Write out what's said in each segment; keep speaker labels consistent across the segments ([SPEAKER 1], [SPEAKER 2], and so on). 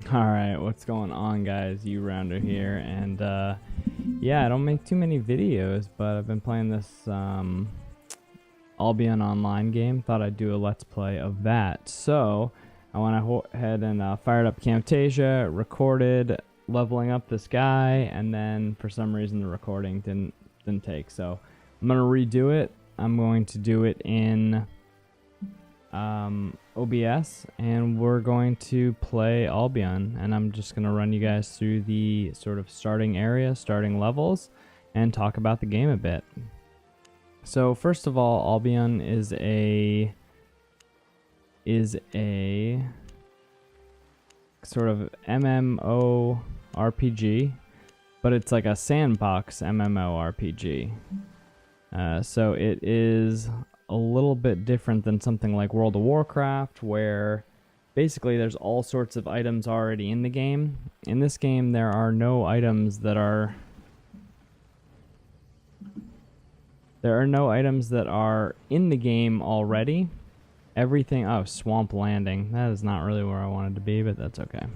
[SPEAKER 1] Alright, what's going on, guys? You Rounder here, and yeah, I don't make too many videos, but I've been playing this Albion online game. Thought I'd do a let's play of that. So I went ahead and fired up Camtasia, recorded leveling up this guy, and then for some reason the recording didn't take. So I'm gonna redo it. I'm going to do it in OBS, and we're going to play Albion, and I'm just going to run you guys through the sort of starting area, starting levels, and talk about the game a bit. So first of all, Albion is a sort of MMO RPG, but it's like a sandbox MMO RPG. So it is a little bit different than something like World of Warcraft, where basically there's all sorts of items already in the game. In this game, there are no items that are in the game already. Everything, oh, Swamp Landing. That is not really where I wanted to be, but that's okay.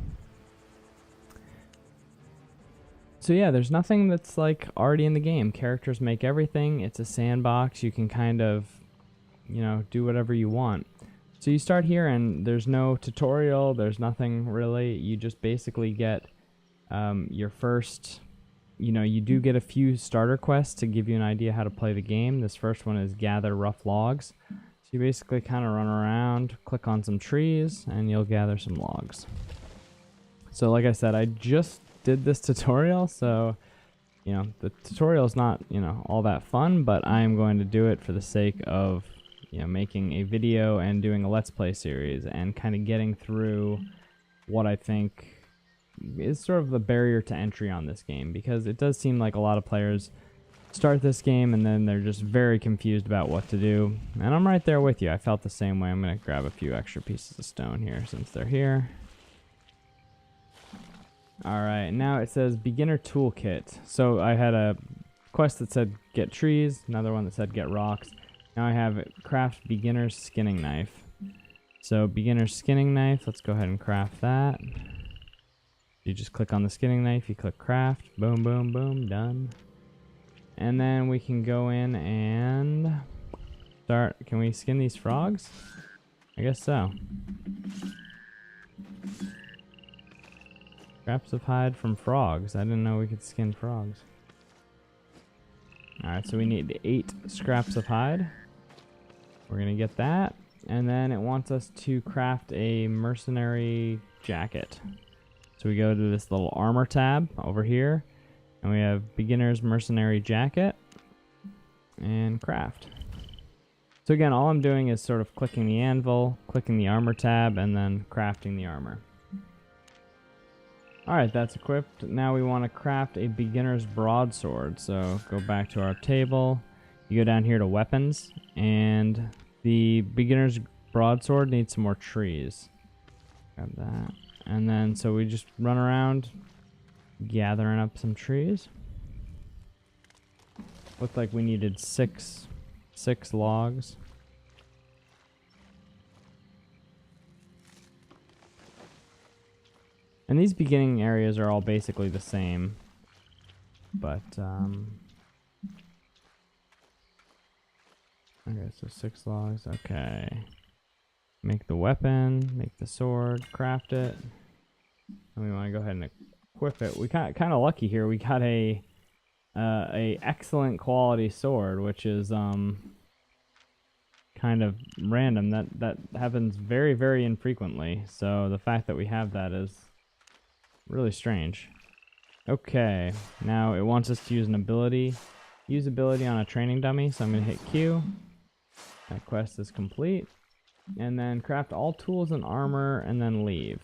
[SPEAKER 1] So yeah, there's nothing that's like already in the game. Characters make everything. It's a sandbox. You can kind of, you know, do whatever you want. So you start here and there's no tutorial, there's nothing really. You just basically get your first, you know, you do get a few starter quests to give you an idea how to play the game. This first one is gather rough logs. So you basically kind of run around, click on some trees, and you'll gather some logs. So like I said, I just did this tutorial, so you know, the tutorial is not, you know, all that fun, but I am going to do it for the sake of, you know, making a video and doing a let's play series and kind of getting through what I think is sort of the barrier to entry on this game, because it does seem like a lot of players start this game and then they're just very confused about what to do. And I'm right there with you. I felt the same way. I'm going to grab a few extra pieces of stone here since they're here. Alright, now it says beginner toolkit. So I had a quest that said get trees, another one that said get rocks. Now I have craft beginner's skinning knife. So beginner's skinning knife, let's go ahead and craft that. You just click on the skinning knife, you click craft, boom, boom, boom, done. And then we can go in and start. Can we skin these frogs? I guess so. Scraps of hide from frogs. I didn't know we could skin frogs. Alright, so we need 8 scraps of hide. We're going to get that. And then it wants us to craft a mercenary jacket. So we go to this little armor tab over here. And we have beginner's mercenary jacket. And craft. So again, all I'm doing is sort of clicking the anvil, clicking the armor tab, and then crafting the armor. Alright, that's equipped. Now we want to craft a beginner's broadsword. So go back to our table. You go down here to weapons, and the beginner's broadsword needs some more trees. Grab that. And then, so we just run around gathering up some trees. Looked like we needed six logs. And these beginning areas are all basically the same, but, okay, so 6 logs, okay. Make the weapon, make the sword, craft it, and we want to go ahead and equip it. We got kind of lucky here, we got a excellent quality sword, which is, kind of random. That happens very, very infrequently, so the fact that we have that is really strange. Okay, now it wants us to use an ability. Use ability on a training dummy, so I'm going to hit Q. That quest is complete. And then craft all tools and armor, and then leave.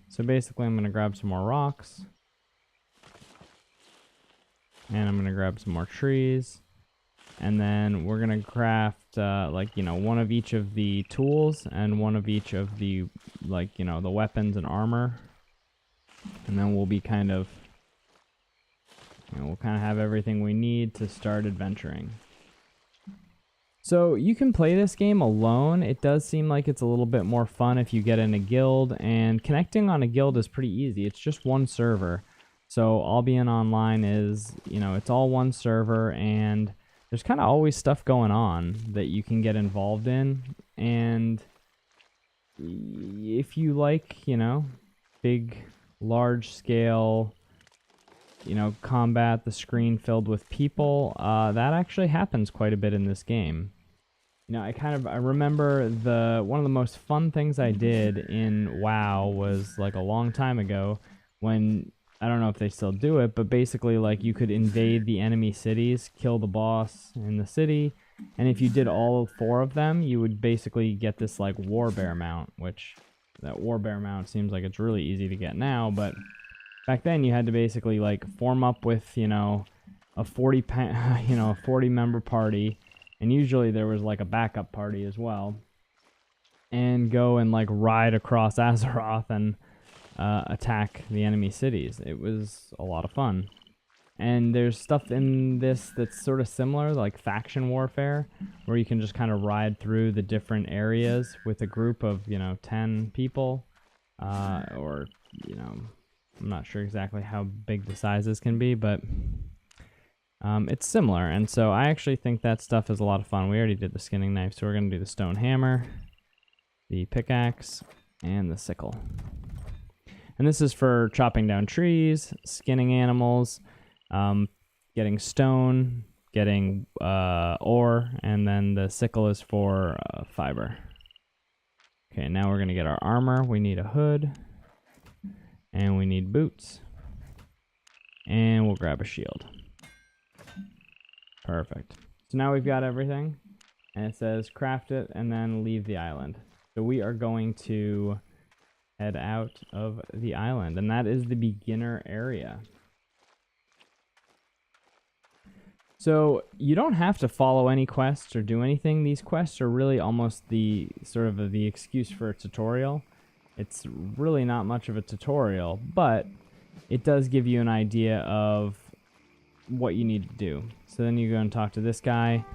[SPEAKER 1] So basically I'm going to grab some more rocks. And I'm going to grab some more trees. And then we're going to craft, like, you know, one of each of the tools and one of each of the, like, you know, the weapons and armor. And then we'll be kind of, you know, we'll kind of have everything we need to start adventuring. So you can play this game alone. It does seem like it's a little bit more fun if you get in a guild, and connecting on a guild is pretty easy. It's just one server. So Albion Online is, you know, it's all one server, and there's kind of always stuff going on that you can get involved in. And if you like, you know, big, large scale, you know, combat, the screen filled with people, that actually happens quite a bit in this game. You know, I remember one of the most fun things I did in WoW was like a long time ago, when, I don't know if they still do it, but basically like you could invade the enemy cities, kill the boss in the city, and if you did all 4 of them, you would basically get this like warbear mount, which that warbear mount seems like it's really easy to get now, but back then you had to basically like form up with, you know, a 40 member party, and usually there was like a backup party as well, and go and like ride across Azeroth and attack the enemy cities. It was a lot of fun. And there's stuff in this that's sort of similar, like faction warfare, where you can just kind of ride through the different areas with a group of, you know, 10 people, or, you know, I'm not sure exactly how big the sizes can be, but it's similar. And so I actually think that stuff is a lot of fun. We already did the skinning knife, so we're going to do the stone hammer, the pickaxe, and the sickle. And this is for chopping down trees, skinning animals, getting stone, getting ore, and then the sickle is for fiber. Okay, now we're going to get our armor. We need a hood, and we need boots, and we'll grab a shield. Perfect. So now we've got everything, and it says craft it and then leave the island. So we are going to head out of the island, and that is the beginner area. So you don't have to follow any quests or do anything. These quests are really almost the sort of the excuse for a tutorial. It's really not much of a tutorial, but it does give you an idea of what you need to do. So then you go and talk to this guy.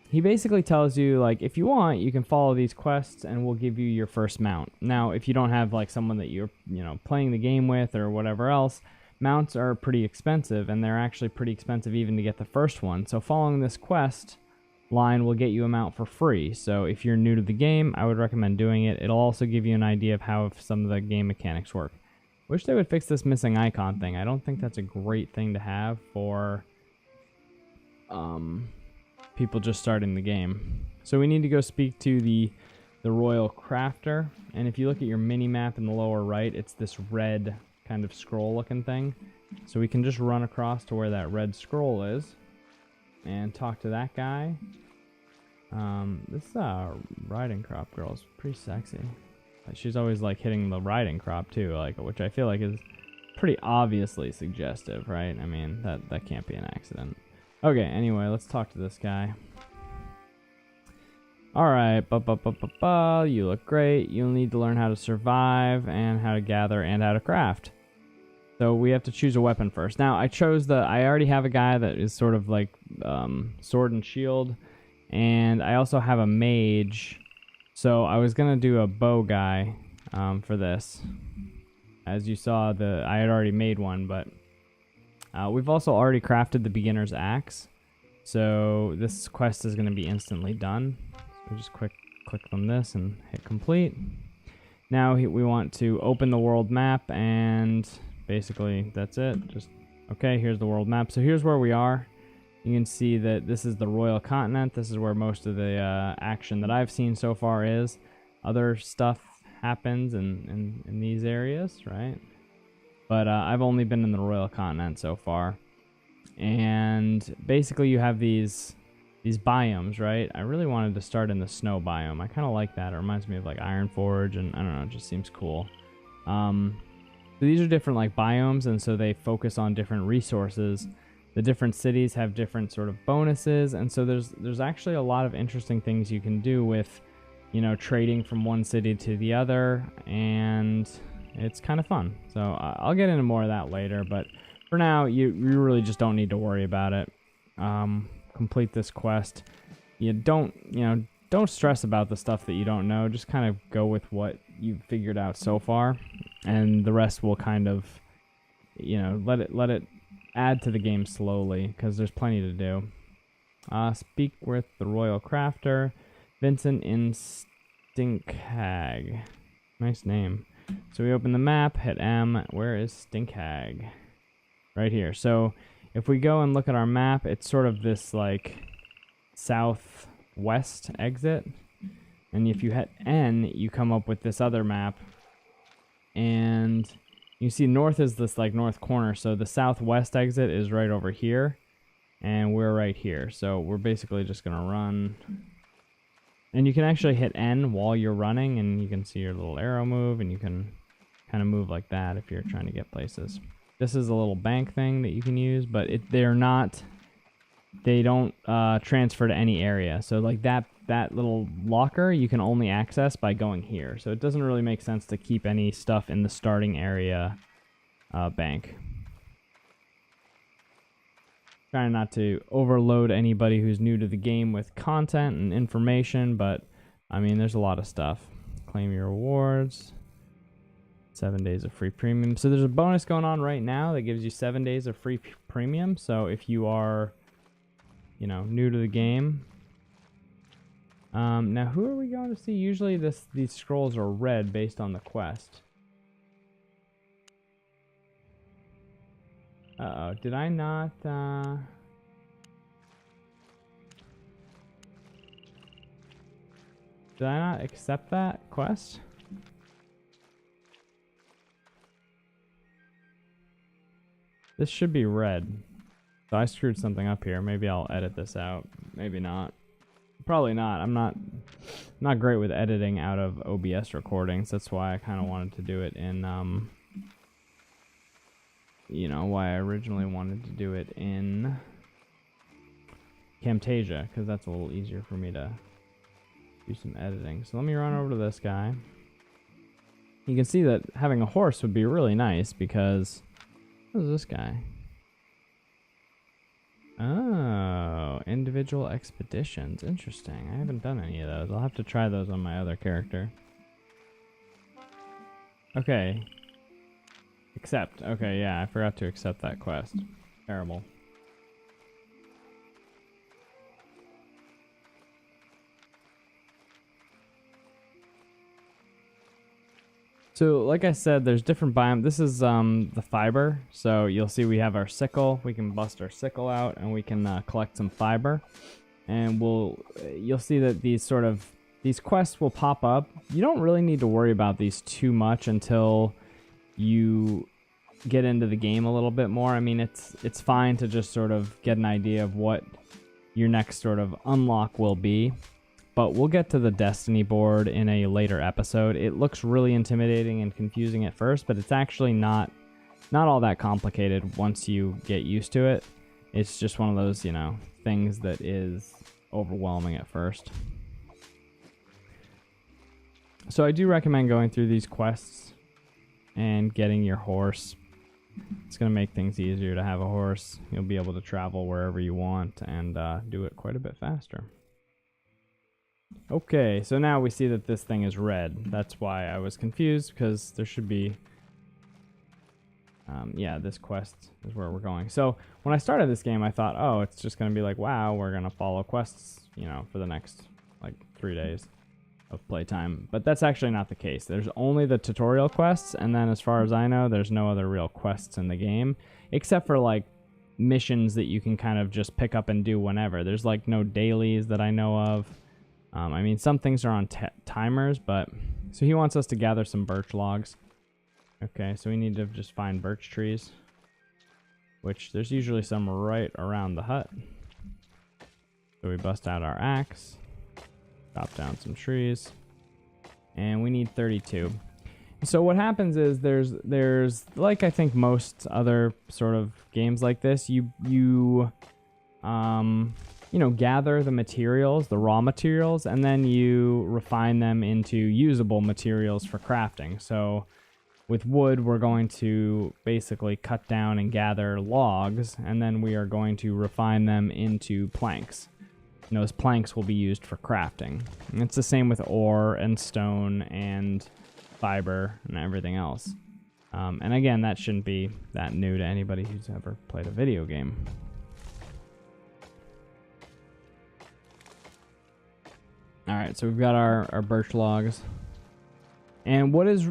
[SPEAKER 1] He basically tells you, like, if you want, you can follow these quests and we'll give you your first mount. Now, if you don't have, like, someone that you're, you know, playing the game with or whatever else, mounts are pretty expensive, and they're actually pretty expensive even to get the first one. So following this quest line will get you a mount for free. So if you're new to the game, I would recommend doing it. It'll also give you an idea of how some of the game mechanics work. Wish they would fix this missing icon thing. I don't think that's a great thing to have for people just starting the game. So we need to go speak to the Royal Crafter, and if you look at your mini map in the lower right, it's this red kind of scroll looking thing. So we can just run across to where that red scroll is and talk to that guy. This riding crop girl is pretty sexy. She's always like hitting the riding crop too, like, which I feel like is pretty obviously suggestive, right? I mean, that can't be an accident. Okay, anyway, let's talk to this guy. Alright, you look great. You'll need to learn how to survive and how to gather and how to craft. So we have to choose a weapon first. Now, I already have a guy that is sort of like sword and shield, and I also have a mage. So I was going to do a bow guy for this. As you saw, I had already made one, but we've also already crafted the beginner's axe. So this quest is going to be instantly done. So just click on this and hit complete. Now we want to open the world map, and basically that's it. Just, okay, here's the world map. So here's where we are. You can see that this is the Royal Continent. This is where most of the action that I've seen so far is. Other stuff happens in these areas, right? But I've only been in the Royal Continent so far. And basically you have these biomes, right? I really wanted to start in the snow biome. I kind of like that. It reminds me of like Ironforge, and I don't know, it just seems cool. So these are different like biomes, and so they focus on different resources. The different cities have different sort of bonuses, and so there's actually a lot of interesting things you can do with, you know, trading from one city to the other, and it's kind of fun. So I'll get into more of that later, but for now, you really just don't need to worry about it. Complete this quest. you don't stress about the stuff that you don't know. Just kind of go with what you've figured out so far, and the rest will kind of, let it add to the game slowly, because there's plenty to do. Speak with the Royal Crafter, Vincent in Stinkhag. Nice name. So we open the map, hit M. Where is Stinkhag? Right here. So if we go and look at our map, it's sort of this like southwest exit. And if you hit N, you come up with this other map. And you see north is this like north corner. So the southwest exit is right over here. And we're right here. So we're basically just going to run. And you can actually hit N while you're running, and you can see your little arrow move, and you can kind of move like that if you're trying to get places. This is a little bank thing that you can use, but they don't transfer to any area. So like that little locker you can only access by going here. So it doesn't really make sense to keep any stuff in the starting area bank. Trying not to overload anybody who's new to the game with content and information, but I mean, there's a lot of stuff. Claim your rewards. 7 days of free premium. So there's a bonus going on right now that gives you 7 days of free premium. So if you are, new to the game. Now, who are we going to see? Usually these scrolls are red based on the quest. Uh-oh, did I not, did I not accept that quest? This should be red. So I screwed something up here. Maybe I'll edit this out. Maybe not. Probably not. I'm not great with editing out of OBS recordings. That's why I kind of wanted to do it in, why I originally wanted to do it in Camtasia, because that's a little easier for me to do some editing. So let me run over to this guy. You can see that having a horse would be really nice, because what is this guy? Oh, individual expeditions. Interesting. I haven't done any of those. I'll have to try those on my other character. Okay. Accept. Okay, yeah, I forgot to accept that quest. Terrible. So, like I said, there's different biomes. This is the fiber. So you'll see we have our sickle. We can bust our sickle out, and we can collect some fiber. And you'll see that these quests will pop up. You don't really need to worry about these too much until you get into the game a little bit more. I mean, it's fine to just sort of get an idea of what your next sort of unlock will be. But we'll get to the Destiny board in a later episode. It looks really intimidating and confusing at first, but it's actually not all that complicated once you get used to it. It's just one of those, things that is overwhelming at first. So I do recommend going through these quests and getting your horse. It's going to make things easier to have a horse. You'll be able to travel wherever you want and do it quite a bit faster. Okay, so now we see that this thing is red. That's why I was confused, because there should be... yeah, this quest is where we're going. So when I started this game, I thought, oh, it's just going to be like, wow, we're going to follow quests, for the next, 3 days of playtime. But that's actually not the case. There's only the tutorial quests, and then as far as I know, there's no other real quests in the game, except for, missions that you can kind of just pick up and do whenever. There's, no dailies that I know of. I mean, some things are on timers, but... So he wants us to gather some birch logs. Okay, so we need to just find birch trees. Which, there's usually some right around the hut. So we bust out our axe. Chop down some trees. And we need 32. So what happens is there's like I think most other sort of games like this, you gather the materials, the raw materials, and then you refine them into usable materials for crafting. So with wood, we're going to basically cut down and gather logs, and then we are going to refine them into planks. those planks will be used for crafting. And it's the same with ore and stone and fiber and everything else. And again, that shouldn't be that new to anybody who's ever played a video game. Alright, so we've got our birch logs. And what is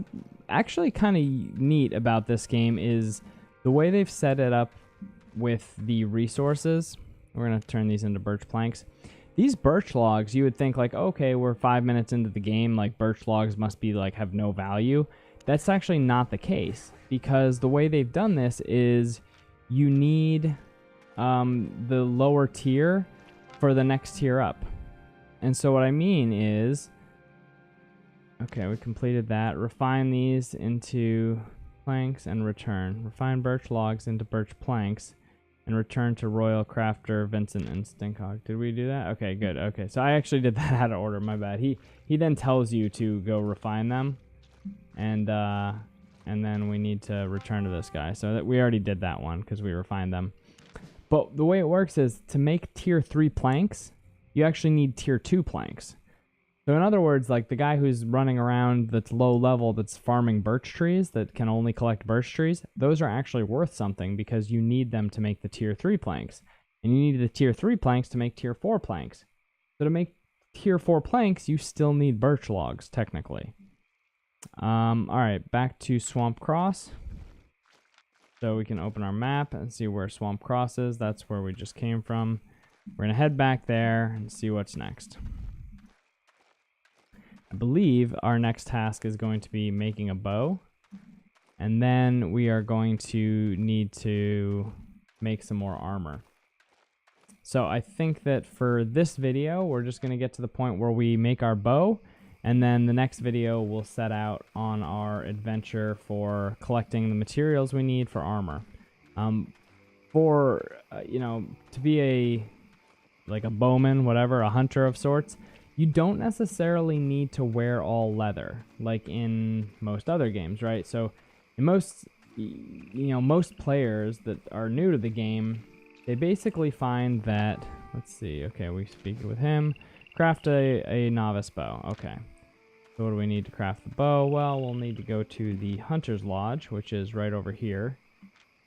[SPEAKER 1] actually kind of neat about this game is the way they've set it up with the resources. We're going to turn these into birch planks. These birch logs, you would think like, okay, we're 5 minutes into the game, like birch logs must be like have no value. That's actually not the case, because the way they've done this is you need the lower tier for the next tier up. And so what I mean is, okay, we completed that. Refine these into planks and return. Refine birch logs into birch planks and return to Royal Crafter, Vincent, and Stinkhawk. Did we do that? Okay, good. Okay, so I actually did that out of order. My bad. He then tells you to go refine them, and then we need to return to this guy. So that we already did that one because we refined them. But the way it works is to make tier 3 planks, you actually need tier 2 planks. So in other words, like the guy who's running around that's low level, that's farming birch trees, that can only collect birch trees, those are actually worth something because you need them to make the tier 3 planks. And you need the tier 3 planks to make tier 4 planks. So to make tier 4 planks, you still need birch logs, technically. Alright, back to Swamp Cross. So we can open our map and see where Swamp Cross is. That's where we just came from. We're going to head back there and see what's next. I believe our next task is going to be making a bow. And then we are going to need to make some more armor. So I think that for this video, we're just going to get to the point where we make our bow. And then the next video, we'll set out on our adventure for collecting the materials we need for armor. You know, to be like a bowman, whatever, a hunter of sorts, you don't necessarily need to wear all leather like in most other games, right? So in most players that are new to the game, they basically find that, let's see, okay, we speak with him, craft a novice bow. Okay, so what do we need to craft the bow? Well, we'll need to go to the Hunter's Lodge, which is right over here,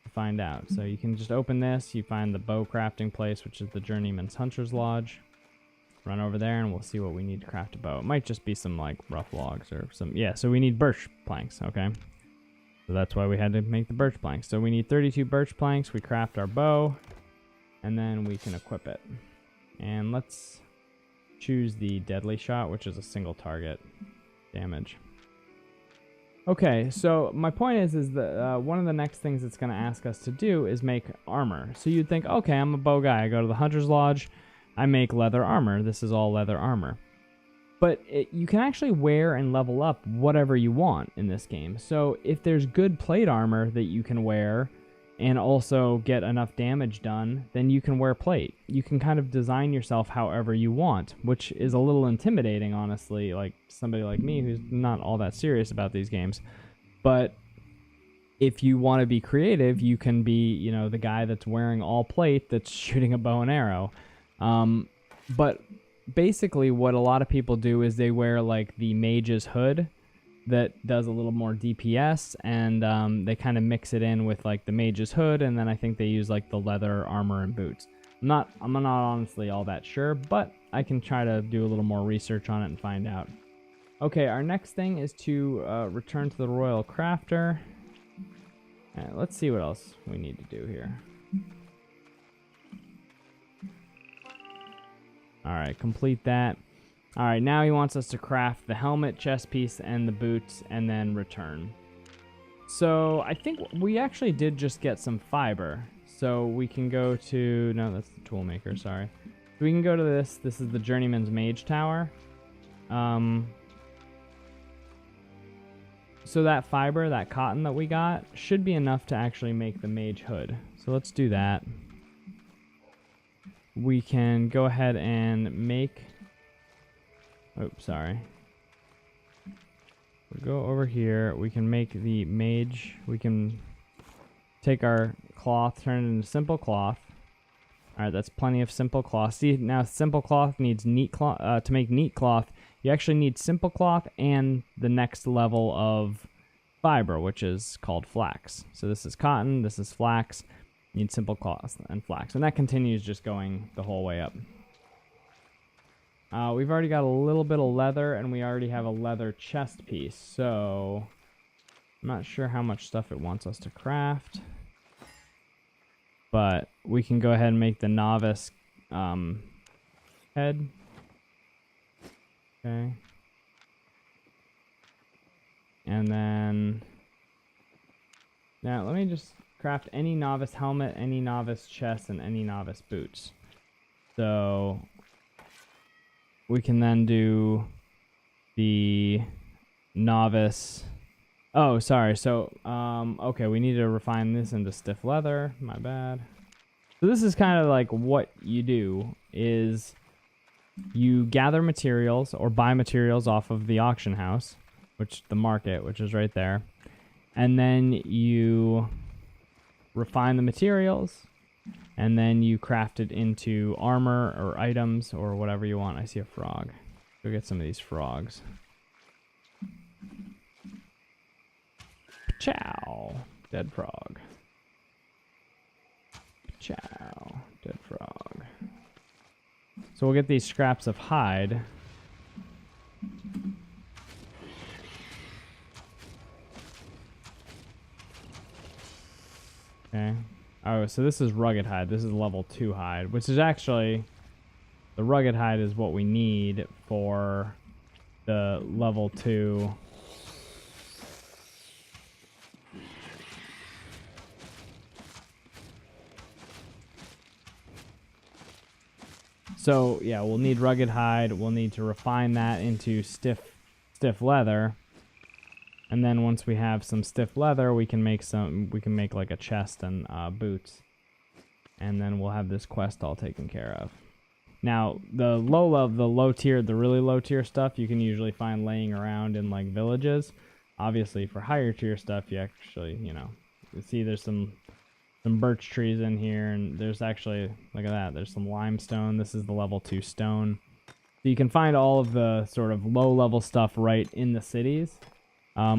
[SPEAKER 1] to find out. So you can just open this, you find the bow crafting place, which is the Journeyman's Hunter's Lodge. Run over there and we'll see what we need to craft a bow. It might just be some like rough logs or some, yeah, so we need birch planks, okay? So that's why we had to make the birch planks. So we need 32 birch planks, we craft our bow, and then we can equip it. And let's choose the deadly shot, which is a single target damage. Okay, so my point is that one of the next things it's going to ask us to do is make armor. So you'd think, okay, I'm a bow guy. I go to the Hunter's Lodge, I make leather armor. This is all leather armor. But you can actually wear and level up whatever you want in this game. So if there's good plate armor that you can wear and also get enough damage done, then you can wear plate. You can kind of design yourself however you want, which is a little intimidating, honestly, like somebody like me who's not all that serious about these games. But if you want to be creative, you can be, you know, the guy that's wearing all plate that's shooting a bow and arrow. But basically what a lot of people do is they wear like the mage's hood that does a little more DPS, and they kind of mix it in with like the mage's hood, and then I think they use like the leather armor and boots. I'm not honestly all that sure, but I can try to do a little more research on it and find out. Okay, our next thing is to return to the Royal Crafter. Let's see what else we need to do here. Alright, complete that. Alright, now he wants us to craft the helmet, chest piece, and the boots, and then return. So, I think we actually did just get some fiber. So, we can go to... No, that's the tool maker, sorry. So we can go to this. This is the Journeyman's Mage Tower. So that fiber, that cotton that we got, should be enough to actually make the mage hood. So let's do that. We can go ahead and make... Oops, sorry. We'll go over here. We can make the mage. We can take our cloth, turn it into simple cloth. All right, that's plenty of simple cloth. See, now simple cloth needs neat cloth. To make neat cloth, you actually need simple cloth and the next level of fiber, which is called flax. So this is cotton, this is flax. You need simple cloth and flax. And that continues just going the whole way up. We've already got a little bit of leather, and we already have a leather chest piece. So I'm not sure how much stuff it wants us to craft. But we can go ahead and make the novice head. Okay. And then, now let me just craft any novice helmet, any novice chest, and any novice boots. So we can then do the novice. Oh, sorry. So, okay, we need to refine this into stiff leather. My bad. So this is kind of like what you do is you gather materials or buy materials off of the auction house, the market, which is right there. And then you refine the materials, and then you craft it into armor or items or whatever you want. I see a frog. Go get some of these frogs. Chow. Dead frog. Chow. Dead frog. So we'll get these scraps of hide. Okay. Oh, so this is rugged hide. This is level 2 hide, which is actually... The rugged hide is what we need for the level 2... So, yeah, we'll need rugged hide. We'll need to refine that into stiff leather. And then once we have some stiff leather, we can make like a chest and boots. And then we'll have this quest all taken care of. Now, the really low tier stuff, you can usually find laying around in like villages. Obviously, for higher tier stuff, you actually, you see there's some birch trees in here, and there's actually, look at that, there's some limestone. This is the level 2 stone. So you can find all of the sort of low level stuff right in the cities,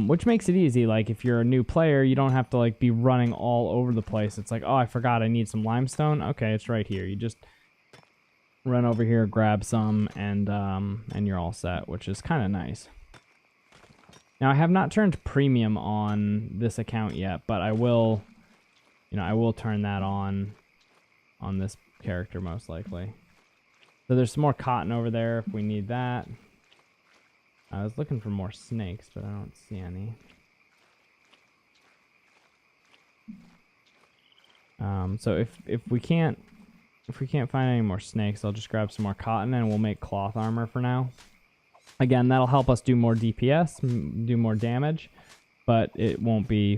[SPEAKER 1] which makes it easy. Like if you're a new player, you don't have to like be running all over the place. It's like, oh, I forgot I need some limestone. Okay, it's right here. You just run over here, grab some, and you're all set, which is kind of nice. Now I have not turned premium on this account yet, but I will. I will turn that on this character most likely. So there's some more cotton over there if we need that. I was looking for more snakes, but I don't see any. So if we can't find any more snakes, I'll just grab some more cotton and we'll make cloth armor for now. Again, that'll help us do more DPS, do more damage, but we won't be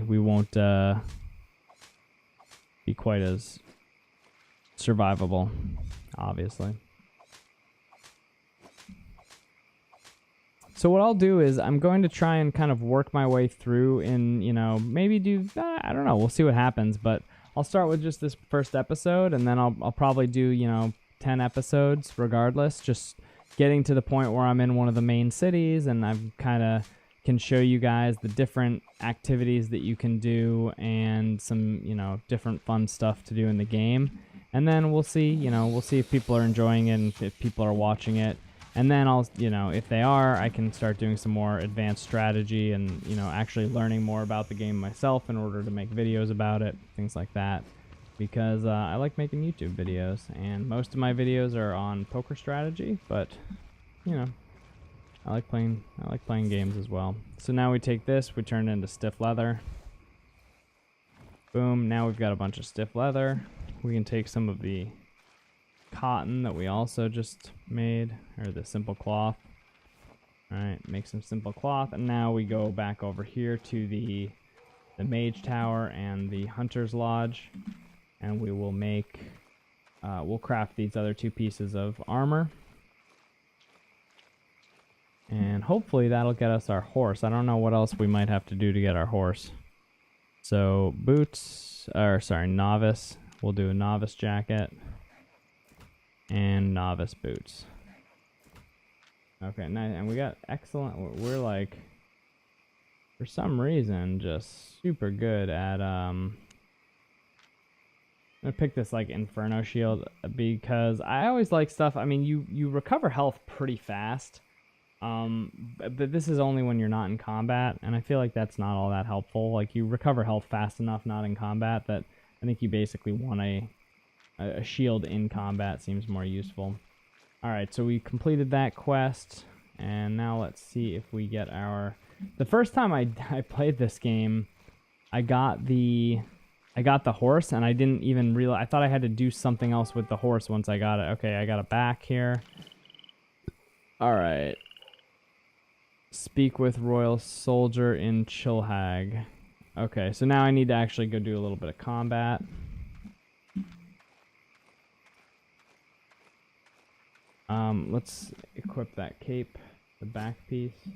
[SPEAKER 1] quite as survivable, obviously. So what I'll do is I'm going to try and kind of work my way through and, maybe do, I don't know, we'll see what happens, but I'll start with just this first episode, and then I'll probably do, 10 episodes regardless, just getting to the point where I'm in one of the main cities, and I've kind of can show you guys the different activities that you can do and some, different fun stuff to do in the game. And then we'll see if people are enjoying it and if people are watching it. And then I'll, if they are, I can start doing some more advanced strategy and, actually learning more about the game myself in order to make videos about it, things like that. Because I like making YouTube videos, and most of my videos are on poker strategy, but, I like playing games as well. So now we take this, we turn it into stiff leather. Boom, now we've got a bunch of stiff leather. We can take some of the cotton that we also just made, or the simple cloth. Alright, make some simple cloth, and now we go back over here to the mage tower and the hunter's lodge, and we will make, we'll craft these other 2 pieces of armor. And hopefully that'll get us our horse. I don't know what else we might have to do to get our horse. So novice. We'll do a novice jacket. and novice boots. Okay, nice. And we got excellent. We're like, for some reason, just super good at I'm gonna pick this like Inferno shield because I always like stuff. I mean, you recover health pretty fast, but this is only when you're not in combat, and I feel like that's not all that helpful. Like, you recover health fast enough not in combat that I think you basically want a shield in combat seems more useful. All right, so we completed that quest, and now let's see if we get our. The first time I played this game, I got the horse, and I didn't even realize. I thought I had to do something else with the horse once I got it. Okay, I got it back here. All right. Speak with Royal Soldier in Chilhag. Okay, so now I need to actually go do a little bit of combat. Let's equip that cape, the back piece.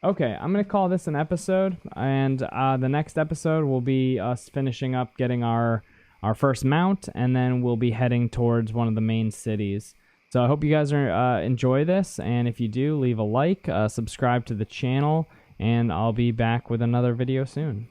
[SPEAKER 1] Okay, I'm going to call this an episode, and the next episode will be us finishing up getting our first mount, and then we'll be heading towards one of the main cities. So I hope you guys are enjoy this, and if you do, leave a like, subscribe to the channel, and I'll be back with another video soon.